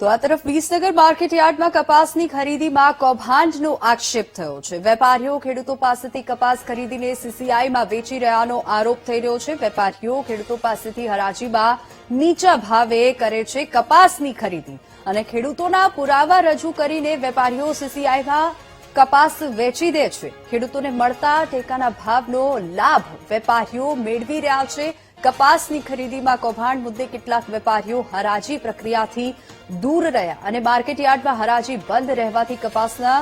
તો આ તરફ વિસનગર માર્કેટયાર્ડમાં કપાસની ખરીદીમાં કૌભાંડનો આક્ષેપ થયો છે। વેપારીઓ ખેડૂતો પાસેથી કપાસ ખરીદીને સીસીઆઈમાં વેચી રહ્યાનો આરોપ થઈ રહ્યો છે। વેપારીઓ ખેડૂતો પાસેથી હરાજીમાં નીચા ભાવે કરે છે કપાસની ખરીદી અને ખેડૂતોના પુરાવા રજૂ કરીને વેપારીઓ સીસીઆઈમાં કપાસ વેચી દે છે। ખેડૂતોને મળતા ટેકાના ભાવનો લાભ વેપારીઓ મેળવી રહ્યા છે। કપાસની ખરીદીમાં કૌભાંડ મુદ્દે કેટલાક વેપારીઓ હરાજી પ્રક્રિયાથી દૂર રહ્યા અને માર્કેટયાર્ડમાં હરાજી બંધ રહેવાથી કપાસના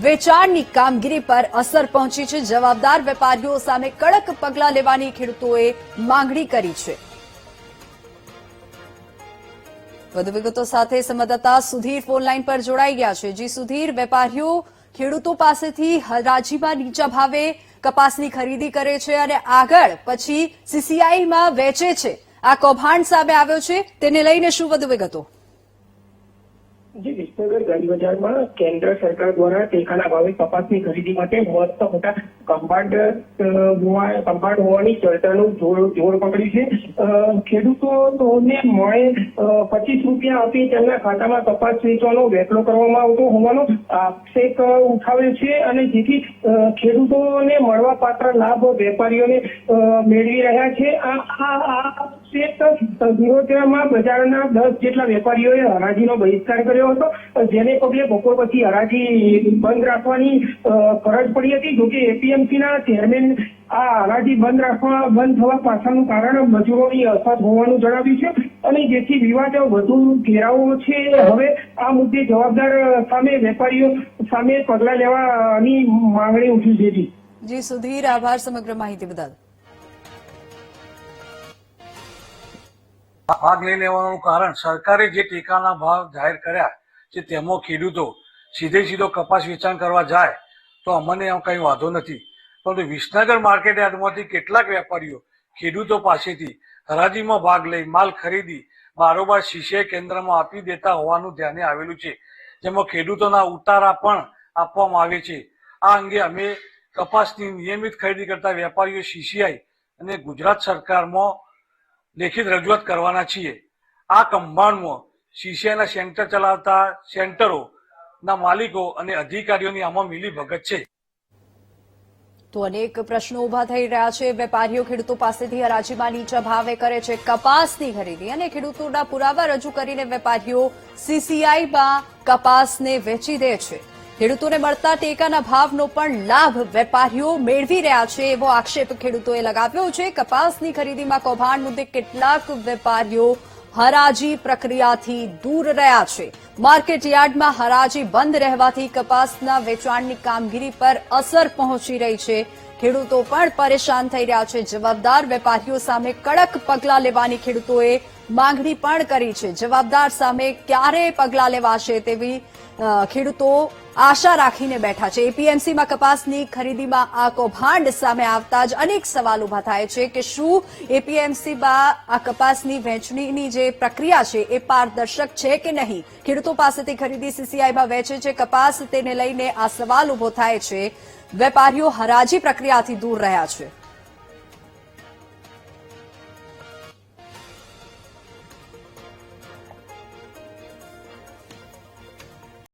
વેચાણની કામગીરી પર અસર પહોંચી છે। જવાબદાર વેપારીઓ સામે કડક પગલાં લેવાની ખેડૂતોએ માંગણી કરી છે। વધુ વિગતો સાથે સંવાદદાતા સુધીર ફોનલાઈન પર જોડાઈ ગયા છે। જી સુધીર, વેપારીઓ ખેડૂતો પાસેથી હરાજીમાં નીચા ભાવે કપાસની ખરીદી કરે છે અને આગળ પછી સીસીઆઈમાં વેચે છે। આ કૌભાંડ સામે આવ્યો છે, તેને લઈને શું વધુ વિગતો? જે વિસનગર ગાંધી બજારમાં કેન્દ્ર સરકાર દ્વારા ટેકાના ભાવે કપાસની ખરીદી માટે મસ્ત મોટા કમ્પાઉન્ડ હોવાની ચર્ચાનું જોર પકડ્યું છે। ખેડૂતોને મળે 25 રૂપિયા આપી તેમના ખાતામાં કપાસ વેચવાનો વેપલો કરવામાં આવતો હોવાનો આક્ષેપ ઉઠાવ્યો છે અને જેથી ખેડૂતોને મળવા પાત્ર લાભ વેપારીઓને મેળવી રહ્યા છે। આ વિરોધમાં બજારના 10 જેટલા વેપારીઓએ હરાજીનો બહિષ્કાર કર્યો હતો, જેને પગલે બપોર પછી હરાજી બંધ રાખવાની ફરજ પડી હતી। જોકે એપીએમસીના ચેરમેન આ હરાજી બંધ થવા પાછળનું કારણ મજૂરોની અછત હોવાનું જણાવ્યું છે અને જેથી વિવાદ વધુ ઘેરાવો છે। હવે આ મુદ્દે જવાબદાર સામે વેપારીઓ સામે પગલાં લેવાની માંગણી ઉઠી છે। જી સુધીર, આભાર સમગ્ર માહિતી બદલ। ભાગ લઈ લેવાનું કારણ સરકારે જે ટેકાના ભાવ જાહેર કર્યા છે તેમાં ખેડૂતો સીધો કપાસ વેચાણ કરવા જાય તો અમને કઈ વાંધો નથી, પરંતુ વિસનગર માર્કેટ યાર્ડમાંથી કેટલાક વેપારીઓ ખેડૂતો પાસેથી હરાજીમાં ભાગ લઈ માલ ખરીદી બારોબાર સીસીઆઈ કેન્દ્રમાં આપી દેતા હોવાનું ધ્યાને આવેલું છે, જેમાં ખેડૂતોના ઉતારા પણ આપવામાં આવે છે। આ અંગે અમે કપાસની નિયમિત ખરીદી કરતા વેપારીઓ સીસીઆઈ અને ગુજરાત સરકારમાં લેખિત રજૂઆત કરવાના છીએ। આ કૌભાંડમાં સીસીઆઈના સેન્ટર ચલાવતા સેન્ટરોના માલિકો અને અધિકારીઓની આમાં મિલીભગત છે। તો અનેક પ્રશ્નો ઉભા થઈ રહ્યા છે। વેપારીઓ ખેડૂતો પાસેથી હરાજીમાં નીચા ભાવે કરે છે કપાસની ખરીદી અને ખેડૂતોના પુરાવા રજૂ કરીને વેપારીઓ સીસીઆઈમાં કપાસને વેચી દે છે। ખેડૂતોને મળતા ટેકાના ભાવનો પણ લાભ વેપારીઓ મેળવી રહ્યા છે, એવો આક્ષેપ ખેડૂતોએ લગાવ્યો છે। કપાસની ખરીદીમાં કૌભાંડ મુદ્દે કેટલાક વેપારીઓ હરાજી પ્રક્રિયાથી દૂર રહ્યા છે। માર્કેટ યાર્ડમાં હરાજી બંધ રહેવાથી કપાસના વેચાણની કામગીરી પર અસર પહોંચી રહી છે। ખેડૂતો પણ પરેશાન થઈ રહ્યા છે। જવાબદાર વેપારીઓ સામે કડક પગલાં લેવાની ખેડૂતોએ માંગણી પણ કરી છે। જવાબદાર સામે ક્યારે પગલાં લેવાશે તેવી ખેડૂતો આશા રાખીને બેઠા છે। એપીએમસીમાં કપાસની ખરીદીમાં આ કૌભાંડ સામે આવતા જ અનેક સવાલ ઉભા થાય છે કે શું એપીએમસીમાં આ કપાસની વહેંચણીની જે પ્રક્રિયા છે એ પારદર્શક છે કે નહીં? ખેડૂતો પાસેથી ખરીદી સીસીઆઈમાં વેચે છે કપાસ, તેને લઈને આ સવાલ ઉભો થાય છે। વેપારીઓ હરાજી પ્રક્રિયાથી દૂર રહ્યા છે।